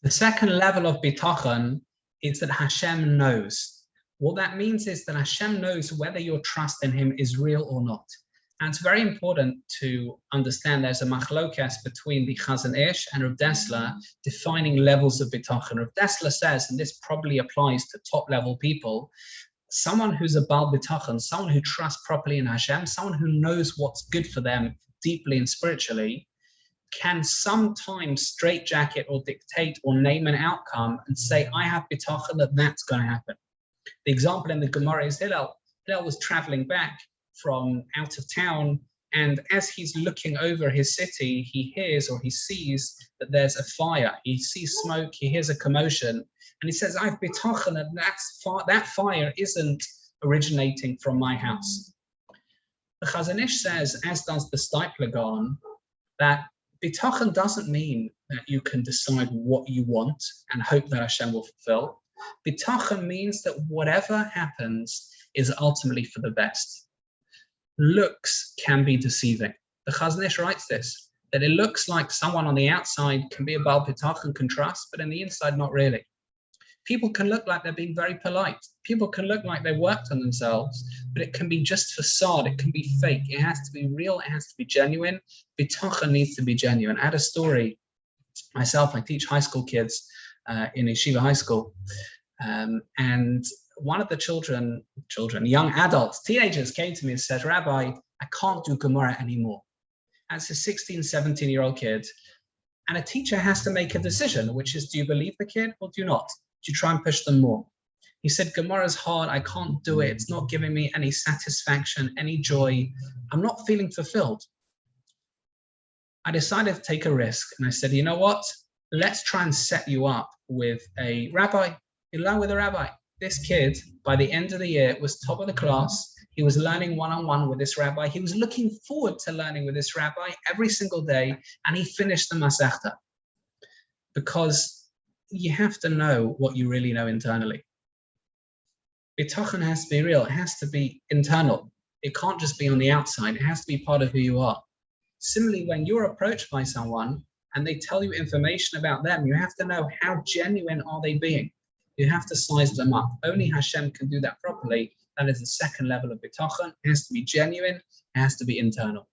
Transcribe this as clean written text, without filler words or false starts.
The second level of bitachon is that Hashem knows. What that means is that Hashem knows whether your trust in him is real or not. And it's very important to understand there's a machlokas between the Chazon Ish and Rav Dessler defining levels of bitachon. Rav Dessler says, and this probably applies to top level people, someone who's a bal bitachon, someone who trusts properly in Hashem, someone who knows what's good for them deeply and spiritually, can sometimes straitjacket or dictate or name an outcome and say, I have bitachon that that's going to happen. The example in the Gemara is Hillel. Hillel was traveling back from out of town, and as he's looking over his city, he hears or he sees that there's a fire. He sees smoke, he hears a commotion, and he says, I have bitachon that fire isn't originating from my house. The Chazon Ish says, as does the Steipler Gaon, that bitachon doesn't mean that you can decide what you want and hope that Hashem will fulfill. Bitachon means that whatever happens is ultimately for the best. Looks can be deceiving. The Chazon Ish writes this, that it looks like someone on the outside can be a bal bitachon, can trust, but on the inside, not really. People can look like they're being very polite. People can look like they worked on themselves, but it can be just facade. It can be fake. It has to be real. It has to be genuine. Bitachon needs to be genuine. I had a story myself. I teach high school kids in Yeshiva High School. And one of the children, young adults, teenagers came to me and said, Rabbi, I can't do Gemara anymore. That's a 16, 17-year-old kid. And a teacher has to make a decision, which is, do you believe the kid or do you not? Do you try and push them more? He said, Gemara is hard. I can't do it. It's not giving me any satisfaction, any joy. I'm not feeling fulfilled. I decided to take a risk. And I said, you know what? Let's try and set you up with a rabbi. You learn with a rabbi. This kid, by the end of the year, was top of the class. He was learning one-on-one with this rabbi. He was looking forward to learning with this rabbi every single day, and he finished the Masechta. Because you have to know what you really know internally. Bitachon has to be real. It has to be internal. It can't just be on the outside. It has to be part of who you are. Similarly, when you're approached by someone and they tell you information about them, you have to know how genuine are they being. You have to size them up. Only Hashem can do that properly. That is the second level of bitachon. It has to be genuine. It has to be internal.